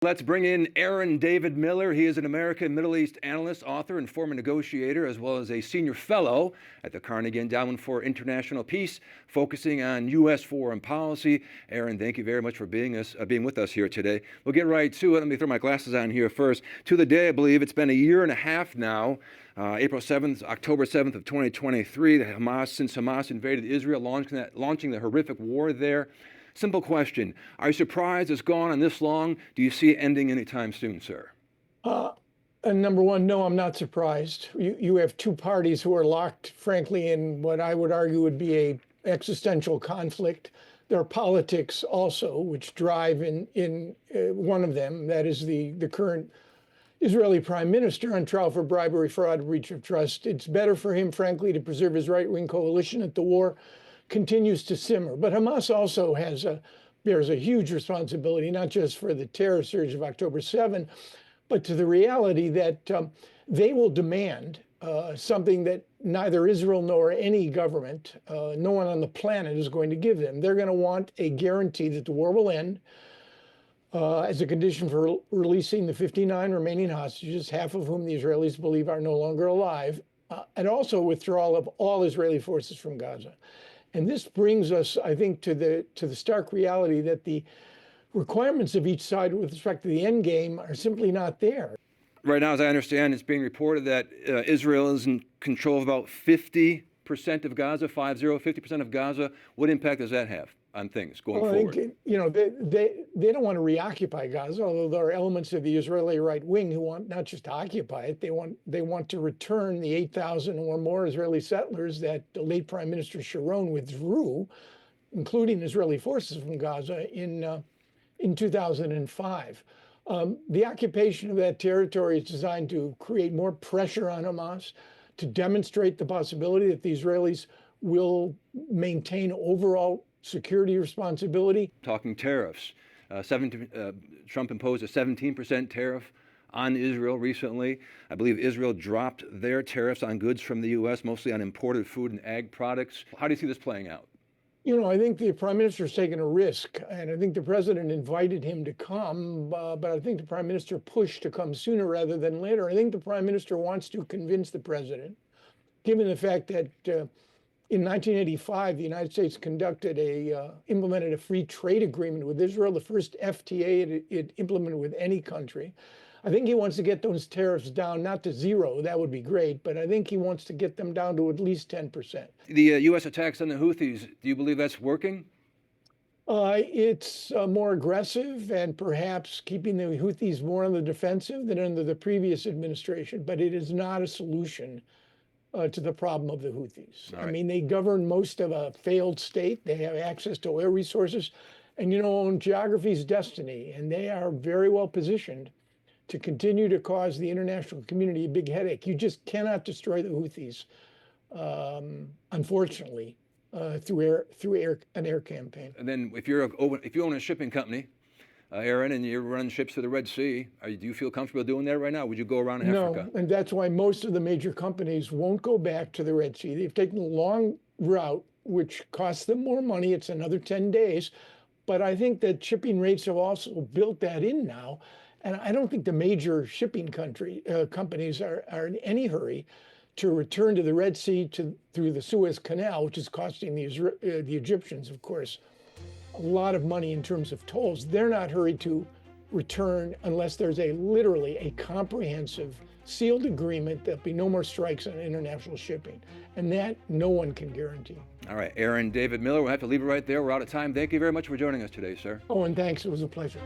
Let's bring in Aaron David Miller. He is an American Middle East analyst, author, and former negotiator, as well as a senior fellow at the Carnegie Endowment for International Peace, focusing on U.S. foreign policy. Aaron, thank you very much for being with us here today. We'll get right to it. Let me throw my glasses on here first. To the day, I believe it's been a year and a half now. October 7th of 2023, since Hamas invaded Israel, launching the horrific war there. Simple question. Are you surprised it's gone on this long? Do you see it ending anytime soon, sir? Number one, no, I'm not surprised. You have two parties who are locked, frankly, in what I would argue would be a existential conflict. There are politics also, which drive in one of them, that is the current Israeli prime minister on trial for bribery, fraud, breach of trust. It's better for him, frankly, to preserve his right-wing coalition that the war continues to simmer. But Hamas also bears a huge responsibility, not just for the terror surge of October 7, but to the reality that they will demand something that neither Israel nor any government, no one on the planet is going to give them. They're going to want a guarantee that the war will end as a condition for releasing the 59 remaining hostages, half of whom the Israelis believe are no longer alive, and also withdrawal of all Israeli forces from Gaza. And this brings us, I think, to the stark reality that the requirements of each side with respect to the end game are simply not there. Right now, as I understand, it's being reported that Israel is in control of about 50% of Gaza, 50% of Gaza. What impact does that have on things going forward? I think, they don't want to reoccupy Gaza, although there are elements of the Israeli right wing who want not just to occupy it, they want to return the 8,000 or more Israeli settlers that the late Prime Minister Sharon withdrew, including Israeli forces from Gaza in 2005. The occupation of that territory is designed to create more pressure on Hamas, to demonstrate the possibility that the Israelis will maintain overall security responsibility. Talking tariffs, Trump imposed a 17% tariff on Israel recently. I believe Israel dropped their tariffs on goods from the U.S., mostly on imported food and ag products. How do you see this playing out? I think the prime minister has taken a risk, and I think the president invited him to come, but I think the prime minister pushed to come sooner rather than later. I think the prime minister wants to convince the president, given the fact that in 1985, the United States implemented a free trade agreement with Israel, the first FTA it implemented with any country. I think he wants to get those tariffs down, not to zero, that would be great, but I think he wants to get them down to at least 10%. The U.S. attacks on the Houthis, do you believe that's working? It's more aggressive and perhaps keeping the Houthis more on the defensive than under the previous administration, but it is not a solution to the problem of the Houthis. Right. I mean, they govern most of a failed state. They have access to oil resources, and geography is destiny, and they are very well positioned to continue to cause the international community a big headache. You just cannot destroy the Houthis, unfortunately, through an air campaign. And then if you own a shipping company, Aaron, and you're running ships to the Red Sea, do you feel comfortable doing that right now? Would you go around Africa? No, and that's why most of the major companies won't go back to the Red Sea. They've taken a long route, which costs them more money. It's another 10 days. But I think that shipping rates have also built that in now. And I don't think the major shipping companies are in any hurry to return to the Red Sea through the Suez Canal, which is costing the Egyptians, of course, a lot of money in terms of tolls. They're not hurried to return unless there's literally a comprehensive sealed agreement. There'll be no more strikes on international shipping. And that no one can guarantee. All right, Aaron David Miller, we'll have to leave it right there. We're out of time. Thank you very much for joining us today, sir. Oh, and thanks. It was a pleasure.